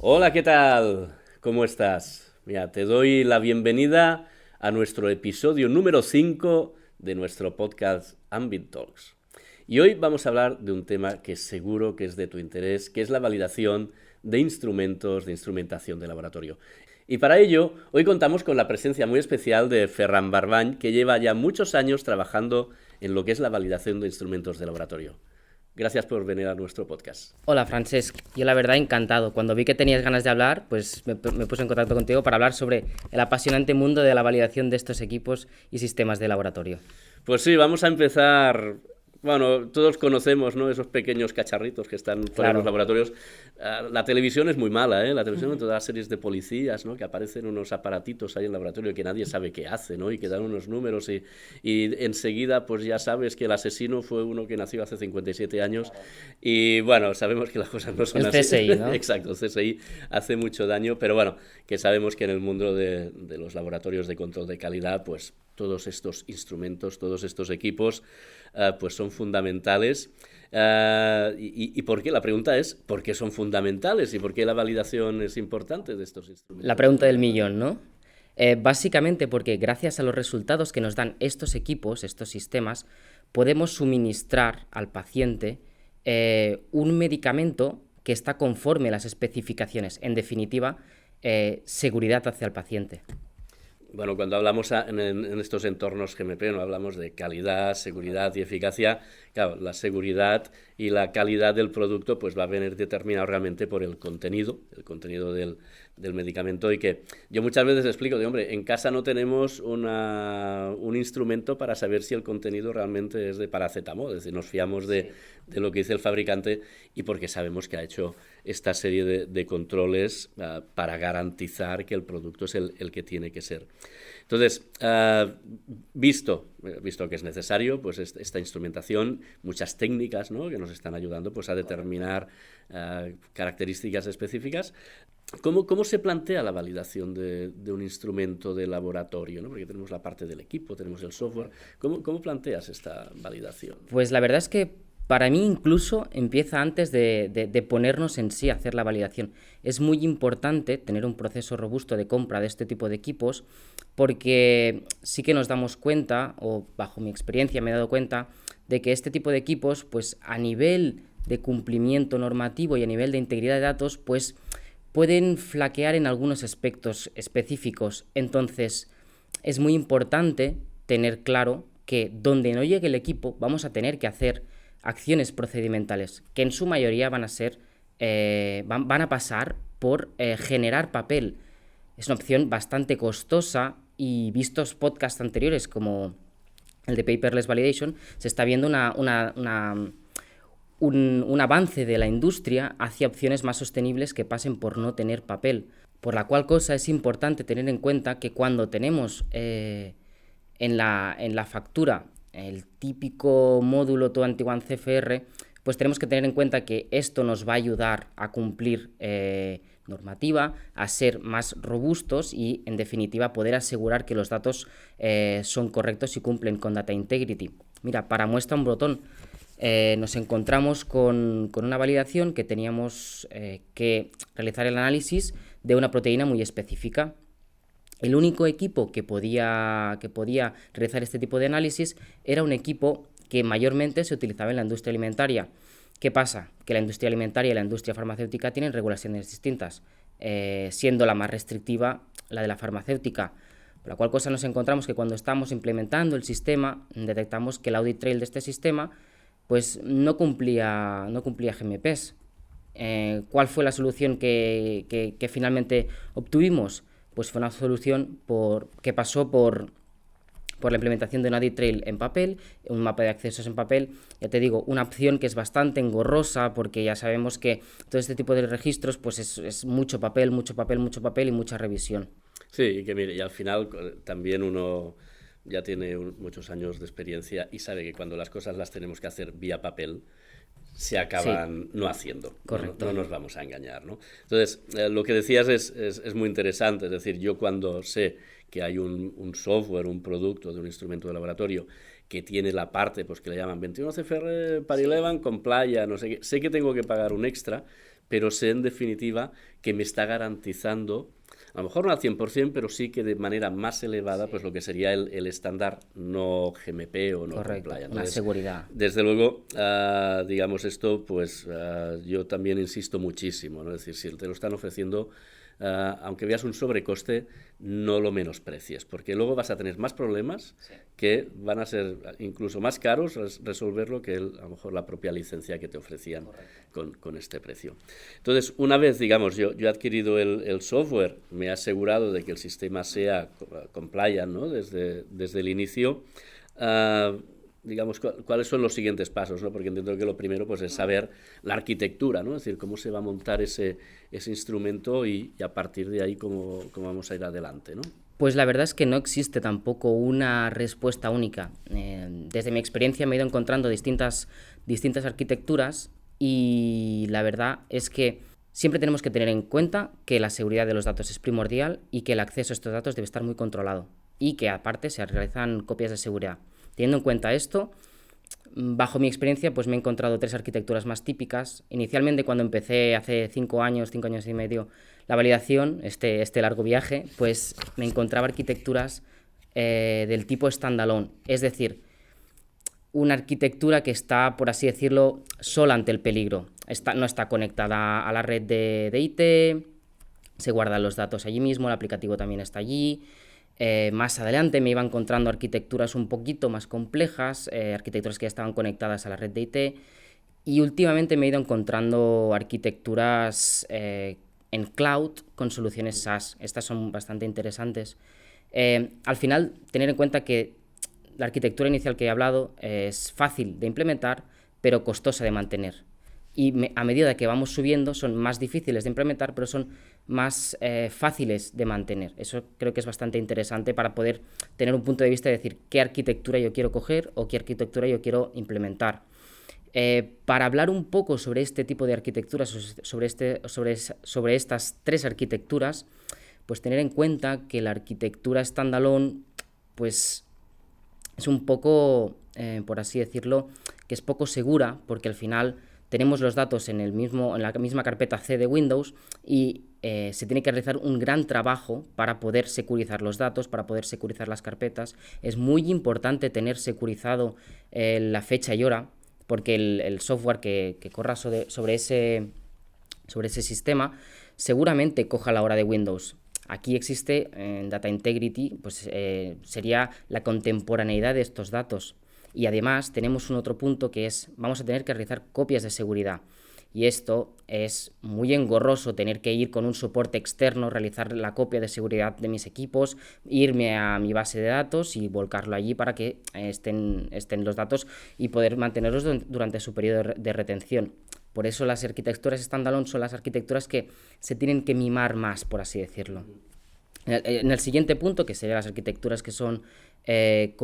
Hola, ¿qué tal? ¿Cómo estás? Mira, te doy la bienvenida a nuestro episodio número 5 de nuestro podcast Ambit Talks. Y hoy vamos a hablar de un tema que seguro que es de tu interés, que es la validación de instrumentos de instrumentación de laboratorio. Y para ello, hoy contamos con la presencia muy especial de Ferran Barbany, que lleva ya muchos años trabajando en lo que es la validación de instrumentos de laboratorio. Gracias por venir a nuestro podcast. Hola Francesc, yo la verdad encantado. Cuando vi que tenías ganas de hablar, pues me puse en contacto contigo para hablar sobre el apasionante mundo de la validación de estos equipos y sistemas de laboratorio. Pues sí, vamos a empezar. Bueno, todos conocemos, ¿no?, esos pequeños cacharritos que están por en los Claro. laboratorios. La televisión es muy mala, ¿eh? La televisión, todas las series de policías, ¿no?, que aparecen unos aparatitos ahí en el laboratorio que nadie sabe qué hace, ¿no?, y que dan unos números y enseguida pues ya sabes que el asesino fue uno que nació hace 57 años y bueno, sabemos que las cosas no son El así. CSI, ¿no? Exacto, el CSI hace mucho daño, pero bueno, que sabemos que en el mundo de los laboratorios de control de calidad, pues todos estos instrumentos, todos estos equipos, pues son fundamentales. ¿Y por qué? La pregunta es, ¿por qué son fundamentales y por qué la validación es importante de estos La instrumentos? pregunta del millón, ¿no? Básicamente porque gracias a los resultados que nos dan estos equipos, estos sistemas, podemos suministrar al paciente un medicamento que está conforme a las especificaciones. En definitiva, seguridad hacia el paciente. Bueno, cuando hablamos en estos entornos GMP, no hablamos de calidad, seguridad y eficacia. Claro, la seguridad y la calidad del producto pues va a venir determinado realmente por el contenido del medicamento, y que yo muchas veces explico de, hombre, en casa no tenemos un instrumento para saber si el contenido realmente es de paracetamol, es decir, nos fiamos de lo que dice el fabricante y porque sabemos que ha hecho esta serie de controles para garantizar que el producto es el que tiene que ser. Entonces, visto que es necesario, pues esta instrumentación, muchas técnicas, ¿no?, que nos están ayudando pues a determinar características específicas. ¿Cómo se plantea la validación de un instrumento de laboratorio, ¿no? Porque tenemos la parte del equipo, tenemos el software. ¿Cómo planteas esta validación? Pues la verdad es que para mí incluso empieza antes de ponernos en sí a hacer la validación. Es muy importante tener un proceso robusto de compra de este tipo de equipos porque sí que nos damos cuenta, o bajo mi experiencia me he dado cuenta, de que este tipo de equipos, pues a nivel de cumplimiento normativo y a nivel de integridad de datos, pues pueden flaquear en algunos aspectos específicos. Entonces, es muy importante tener claro que donde no llegue el equipo vamos a tener que hacer acciones procedimentales, que en su mayoría van a ser, van a pasar por generar papel. Es una opción bastante costosa y vistos podcasts anteriores como el de Paperless Validation, se está viendo un avance de la industria hacia opciones más sostenibles que pasen por no tener papel. Por la cual cosa es importante tener en cuenta que cuando tenemos en la factura el típico módulo 21 CFR, pues tenemos que tener en cuenta que esto nos va a ayudar a cumplir normativa, a ser más robustos y, en definitiva, poder asegurar que los datos son correctos y cumplen con Data Integrity. Mira, para muestra un botón, nos encontramos con una validación que teníamos que realizar el análisis de una proteína muy específica. El único equipo que podía realizar este tipo de análisis era un equipo que mayormente se utilizaba en la industria alimentaria. ¿Qué pasa? Que la industria alimentaria y la industria farmacéutica tienen regulaciones distintas, siendo la más restrictiva la de la farmacéutica. Por la cual cosa nos encontramos que cuando estamos implementando el sistema, detectamos que el audit trail de este sistema pues no cumplía GMPs. ¿Cuál fue la solución que finalmente obtuvimos? Pues fue una solución que pasó por la implementación de un audit trail en papel, un mapa de accesos en papel. Ya te digo, una opción que es bastante engorrosa porque ya sabemos que todo este tipo de registros pues es mucho papel y mucha revisión. Sí, y que mire, y al final también uno ya tiene muchos años de experiencia y sabe que cuando las cosas las tenemos que hacer vía papel, se acaban Sí, no haciendo. correcto. No nos vamos a engañar, ¿no? Entonces, lo que decías es muy interesante. Es decir, yo cuando sé que hay un software, un producto de un instrumento de laboratorio que tiene la parte pues que le llaman 21 CFR para 11 con playa, no sé qué, sé que tengo que pagar un extra, pero sé en definitiva que me está garantizando, a lo mejor no al 100%, pero sí que de manera más elevada, pues lo que sería el estándar no GMP o no Correcto, compliant. una seguridad. Desde luego, digamos esto, pues yo también insisto muchísimo, ¿no? Es decir, si te lo están ofreciendo, aunque veas un sobrecoste, no lo menosprecies, porque luego vas a tener más problemas que van a ser incluso más caros resolverlo que a lo mejor la propia licencia que te ofrecían con este precio. Entonces, una vez, digamos, yo he adquirido el software, me he asegurado de que el sistema sea compliant, ¿no? Desde el inicio, digamos, cuáles son los siguientes pasos, ¿no? Porque entiendo que lo primero pues, es saber la arquitectura, ¿no? Es decir, cómo se va a montar ese instrumento y a partir de ahí cómo vamos a ir adelante, ¿no? Pues la verdad es que no existe tampoco una respuesta única. Desde mi experiencia me he ido encontrando distintas arquitecturas y la verdad es que siempre tenemos que tener en cuenta que la seguridad de los datos es primordial y que el acceso a estos datos debe estar muy controlado y que aparte se realizan copias de seguridad. Teniendo en cuenta esto, bajo mi experiencia, pues me he encontrado 3 arquitecturas más típicas. Inicialmente, cuando empecé hace 5 años y medio, la validación, este largo viaje, pues me encontraba arquitecturas del tipo standalone, es decir, una arquitectura que está, por así decirlo, sola ante el peligro. No está conectada a la red de IT, se guardan los datos allí mismo, el aplicativo también está allí. Más adelante me iba encontrando arquitecturas un poquito más complejas, arquitecturas que ya estaban conectadas a la red de IT, y últimamente me he ido encontrando arquitecturas en cloud con soluciones SaaS. Estas son bastante interesantes. Al final, tener en cuenta que la arquitectura inicial que he hablado es fácil de implementar, pero costosa de mantener. Y a medida que vamos subiendo son más difíciles de implementar, pero son más fáciles de mantener. Eso creo que es bastante interesante para poder tener un punto de vista de decir qué arquitectura yo quiero coger o qué arquitectura yo quiero implementar. Para hablar un poco sobre este tipo de arquitecturas, sobre estas 3 arquitecturas, pues tener en cuenta que la arquitectura standalone, pues es un poco, por así decirlo, que es poco segura, porque al final tenemos los datos en la misma carpeta C de Windows y se tiene que realizar un gran trabajo para poder securizar los datos, para poder securizar las carpetas. Es muy importante tener securizado la fecha y hora, porque el software que corra sobre ese sistema seguramente coja la hora de Windows. Aquí existe en Data Integrity, pues sería la contemporaneidad de estos datos. Y además tenemos un otro punto que es, vamos a tener que realizar copias de seguridad. Y esto es muy engorroso, tener que ir con un soporte externo, realizar la copia de seguridad de mis equipos, irme a mi base de datos y volcarlo allí para que estén los datos y poder mantenerlos durante su periodo de retención. Por eso las arquitecturas standalone son las arquitecturas que se tienen que mimar más, por así decirlo. En el siguiente punto, que serían las arquitecturas que son que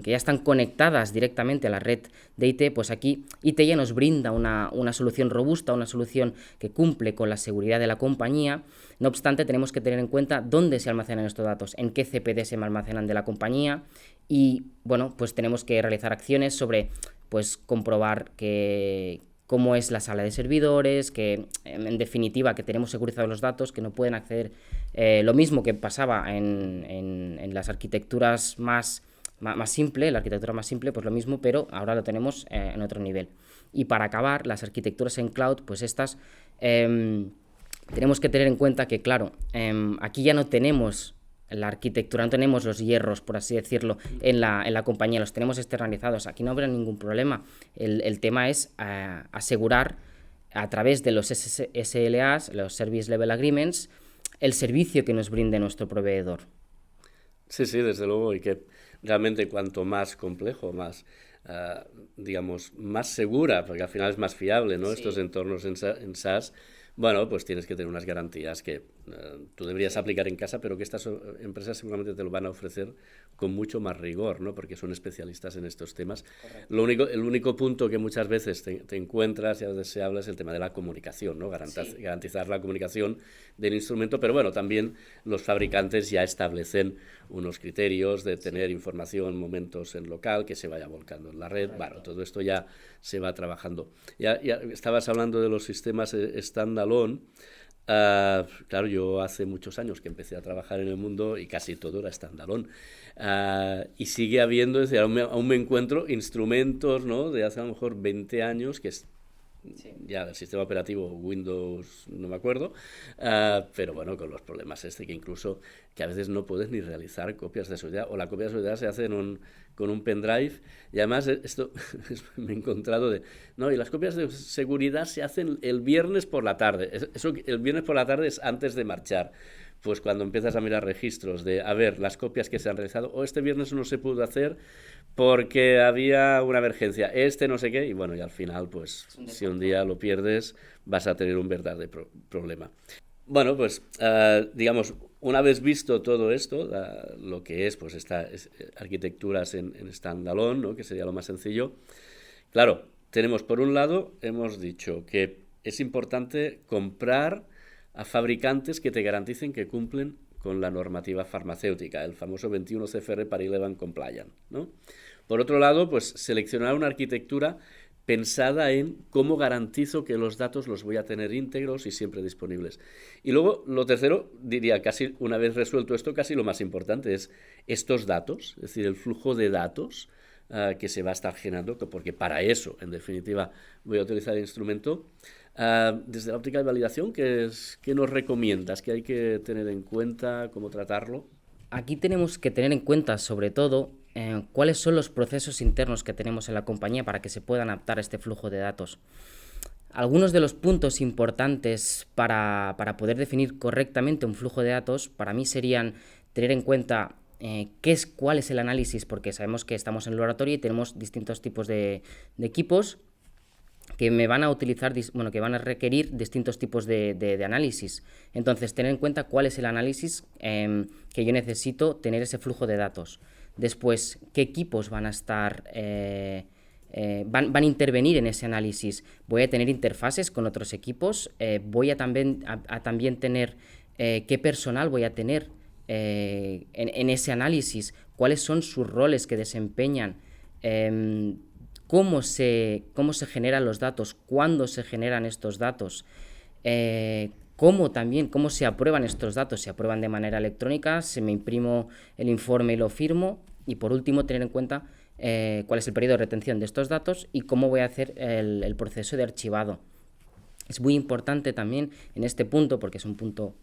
ya están conectadas directamente a la red de IT, pues aquí IT ya nos brinda una solución robusta, una solución que cumple con la seguridad de la compañía. No obstante, tenemos que tener en cuenta dónde se almacenan estos datos, en qué CPD se almacenan de la compañía y, bueno, pues tenemos que realizar acciones sobre, pues, comprobar cómo es la sala de servidores, que en definitiva que tenemos securizados los datos, que no pueden acceder, lo mismo que pasaba en las arquitecturas más simple, la arquitectura más simple, pues lo mismo, pero ahora lo tenemos en otro nivel. Y para acabar, las arquitecturas en cloud, pues estas tenemos que tener en cuenta que, claro, aquí ya no tenemos la arquitectura, no tenemos los hierros, por así decirlo, en la compañía, los tenemos externalizados. Aquí no habrá ningún problema. El tema es asegurar a través de los SLAs, los Service Level Agreements, el servicio que nos brinde nuestro proveedor. Sí, desde luego, y que realmente cuanto más complejo, más, digamos, más segura, porque al final es más fiable, ¿no? Sí. Estos entornos en SaaS, bueno, pues tienes que tener unas garantías que tú deberías aplicar en casa, pero que estas empresas seguramente te lo van a ofrecer con mucho más rigor, ¿no? Porque son especialistas en estos temas. El único punto que muchas veces te encuentras y a veces se habla es el tema de la comunicación, ¿no? Garantizar la comunicación del instrumento, pero bueno, también los fabricantes ya establecen unos criterios de tener información, momentos en local, que se vaya volcando en la red. Bueno, todo esto ya se va trabajando. Ya estabas hablando de los sistemas standalone. Claro, yo hace muchos años que empecé a trabajar en el mundo y casi todo era standalone. Y sigue habiendo, es decir, aún me encuentro instrumentos, ¿no?, de hace a lo mejor 20 años que ya el sistema operativo Windows no me acuerdo, pero bueno, con los problemas que incluso que a veces no puedes ni realizar copias de seguridad, o la copia de seguridad se hace con un pendrive, y además esto me he encontrado no, y las copias de seguridad se hacen el viernes por la tarde. Eso, el viernes por la tarde es antes de marchar. Pues cuando empiezas a mirar registros de, a ver, las copias que se han realizado, este viernes no se pudo hacer porque había una emergencia, no sé qué, y bueno, y al final, pues, si un día lo pierdes, vas a tener un verdadero problema. Bueno, pues, digamos, una vez visto todo esto, lo que es, pues, estas arquitecturas en standalone, ¿no?, que sería lo más sencillo, claro, tenemos, por un lado, hemos dicho que es importante comprar a fabricantes que te garanticen que cumplen con la normativa farmacéutica, el famoso 21 CFR Part 11 Compliant, ¿no? Por otro lado, pues seleccionar una arquitectura pensada en cómo garantizo que los datos los voy a tener íntegros y siempre disponibles. Y luego, lo tercero, diría, casi una vez resuelto esto, casi lo más importante es estos datos, es decir, el flujo de datos que se va a estar generando, porque para eso, en definitiva, voy a utilizar el instrumento. Desde la óptica de validación, ¿qué nos recomiendas? ¿Qué hay que tener en cuenta? ¿Cómo tratarlo? Aquí tenemos que tener en cuenta, sobre todo, cuáles son los procesos internos que tenemos en la compañía para que se puedan adaptar a este flujo de datos. Algunos de los puntos importantes para poder definir correctamente un flujo de datos, para mí serían tener en cuenta cuál es el análisis, porque sabemos que estamos en el laboratorio y tenemos distintos tipos de equipos que me van a utilizar, que van a requerir distintos tipos de análisis. Entonces, tener en cuenta cuál es el análisis que yo necesito tener ese flujo de datos. Después, qué equipos van a estar, van a intervenir en ese análisis. Voy a tener interfaces con otros equipos, voy a también tener qué personal voy a tener en ese análisis, cuáles son sus roles que desempeñan, cómo se generan los datos, cuándo se generan estos datos, cómo se aprueban estos datos, se aprueban de manera electrónica, se me imprimo el informe y lo firmo, y por último tener en cuenta cuál es el periodo de retención de estos datos y cómo voy a hacer el proceso de archivado. Es muy importante también en este punto, porque es un punto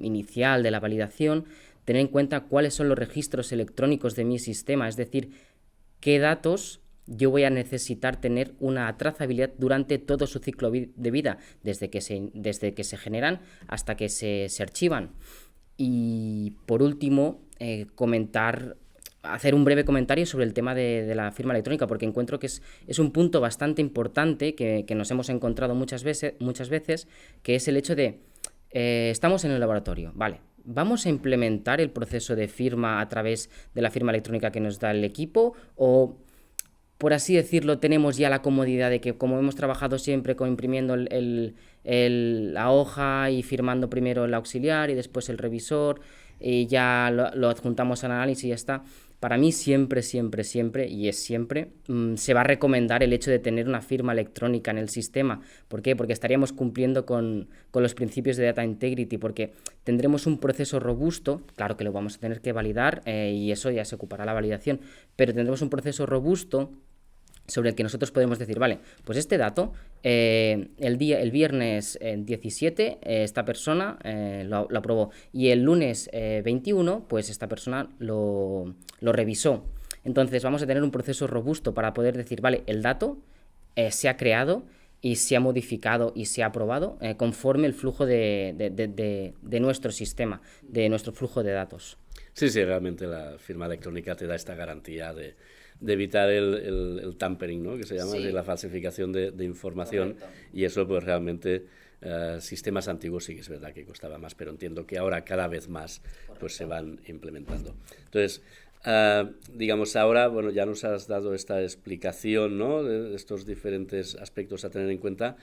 inicial de la validación, tener en cuenta cuáles son los registros electrónicos de mi sistema, es decir, qué datos yo voy a necesitar tener una trazabilidad durante todo su ciclo de vida, desde que se generan hasta que se archivan. Y por último, hacer un breve comentario sobre el tema de la firma electrónica, porque encuentro que es un punto bastante importante que nos hemos encontrado muchas veces, que es el hecho de, estamos en el laboratorio, vale, ¿vamos a implementar el proceso de firma a través de la firma electrónica que nos da el equipo? O, por así decirlo, tenemos ya la comodidad de que, como hemos trabajado siempre imprimiendo la hoja y firmando primero el auxiliar y después el revisor, y ya lo adjuntamos al análisis y ya está. Para mí siempre, y es siempre, se va a recomendar el hecho de tener una firma electrónica en el sistema. ¿Por qué? Porque estaríamos cumpliendo con los principios de Data Integrity, porque tendremos un proceso robusto, claro que lo vamos a tener que validar y eso ya se ocupará la validación, pero tendremos un proceso robusto sobre el que nosotros podemos decir, vale, pues este dato, el viernes 17 esta persona lo aprobó, y el lunes 21 pues esta persona lo revisó. Entonces vamos a tener un proceso robusto para poder decir, vale, el dato se ha creado y se ha modificado y se ha aprobado conforme el flujo de nuestro sistema, de nuestro flujo de datos. Sí, realmente la firma electrónica te da esta garantía de evitar el tampering, ¿no?, que se llama, sí, la falsificación de información. Correcto. Y eso pues realmente Sistemas antiguos sí que es verdad que costaba más, pero entiendo que ahora cada vez más pues se van implementando. Entonces, digamos ahora, bueno, ya nos has dado esta explicación, ¿no?, de estos diferentes aspectos a tener en cuenta,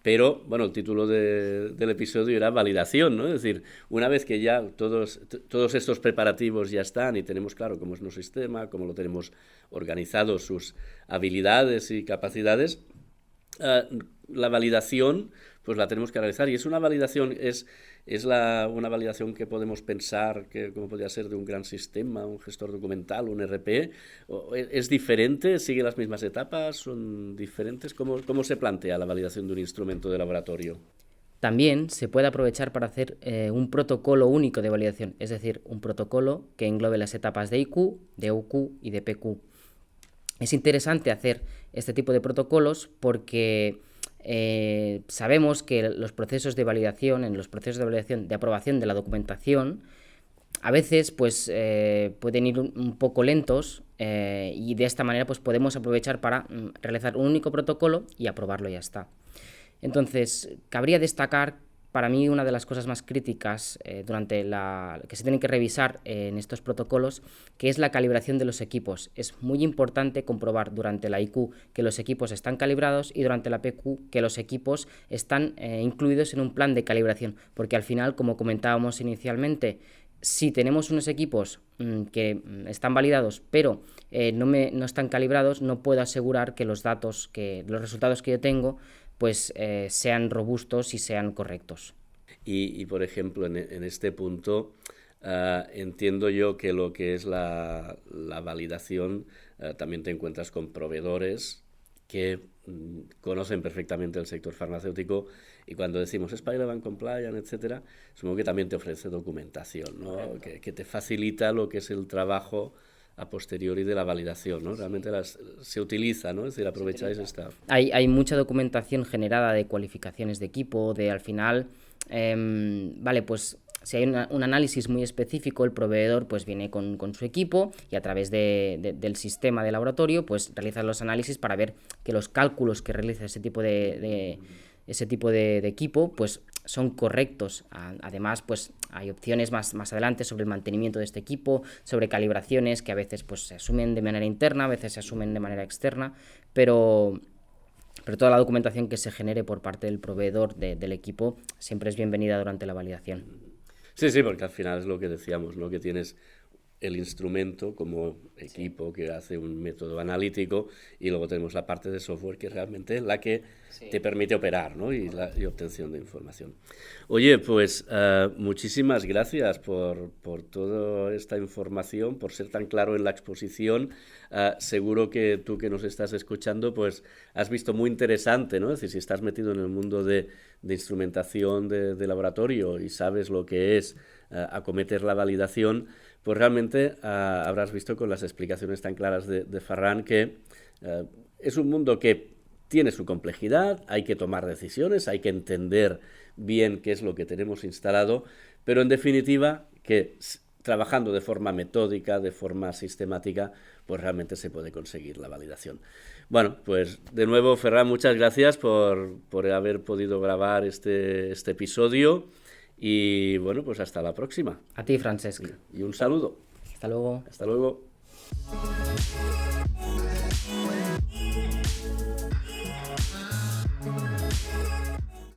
pero bueno, el título del episodio era validación, ¿no? Es decir, una vez que ya todos estos preparativos ya están y tenemos claro cómo es nuestro sistema, cómo lo tenemos organizado, sus habilidades y capacidades, la validación pues la tenemos que realizar, y es una validación, una validación que podemos pensar que como podría ser de un gran sistema, un gestor documental, un ERP, ¿es diferente? ¿Sigue las mismas etapas? ¿Son diferentes? ¿Cómo se plantea la validación de un instrumento de laboratorio? También se puede aprovechar para hacer un protocolo único de validación, es decir, un protocolo que englobe las etapas de IQ, de OQ y de PQ. Es interesante hacer este tipo de protocolos porque sabemos que los procesos de validación, de aprobación de la documentación, a veces pues pueden ir un poco lentos, y de esta manera pues podemos aprovechar para realizar un único protocolo y aprobarlo y ya está. Entonces, cabría destacar para mí una de las cosas más críticas que se tienen que revisar en estos protocolos, que es la calibración de los equipos. Es muy importante comprobar durante la IQ que los equipos están calibrados y durante la PQ que los equipos están incluidos en un plan de calibración, porque al final, como comentábamos inicialmente, si tenemos unos equipos que están validados pero no están calibrados, no puedo asegurar que los resultados que yo tengo pues sean robustos y sean correctos. Y por ejemplo, en este punto, entiendo yo que lo que es la validación, también te encuentras con proveedores que conocen perfectamente el sector farmacéutico, y cuando decimos Spider-Man Compliant, etcétera, supongo que también te ofrece documentación, ¿no?, que te facilita lo que es el trabajo a posteriori de la validación, ¿no? Realmente se utiliza, ¿no? Es decir, aprovecháis esta... Hay mucha documentación generada de cualificaciones de equipo, al final, vale, pues si hay un análisis muy específico, el proveedor pues viene con su equipo y a través del sistema de laboratorio pues realiza los análisis para ver que los cálculos que realiza ese tipo de equipo pues son correctos. Además, pues hay opciones más adelante sobre el mantenimiento de este equipo, sobre calibraciones que a veces pues se asumen de manera interna, a veces se asumen de manera externa, pero toda la documentación que se genere por parte del proveedor del equipo siempre es bienvenida durante la validación. Sí, porque al final es lo que decíamos, ¿no?, que tienes el instrumento como equipo que hace un método analítico, y luego tenemos la parte de software que es realmente la que te permite operar, ¿no?, y obtención de información. Oye, pues muchísimas gracias por toda esta información, por ser tan claro en la exposición. Seguro que tú que nos estás escuchando pues has visto muy interesante, ¿no? Es decir, si estás metido en el mundo de instrumentación de laboratorio y sabes lo que es acometer la validación, pues realmente habrás visto con las explicaciones tan claras de Ferran que es un mundo que tiene su complejidad, hay que tomar decisiones, hay que entender bien qué es lo que tenemos instalado, pero en definitiva que trabajando de forma metódica, de forma sistemática, pues realmente se puede conseguir la validación. Bueno, pues de nuevo, Ferran, muchas gracias por haber podido grabar este episodio. Y bueno, pues hasta la próxima. A ti, Francesc. Y un saludo. Hasta luego. Hasta luego.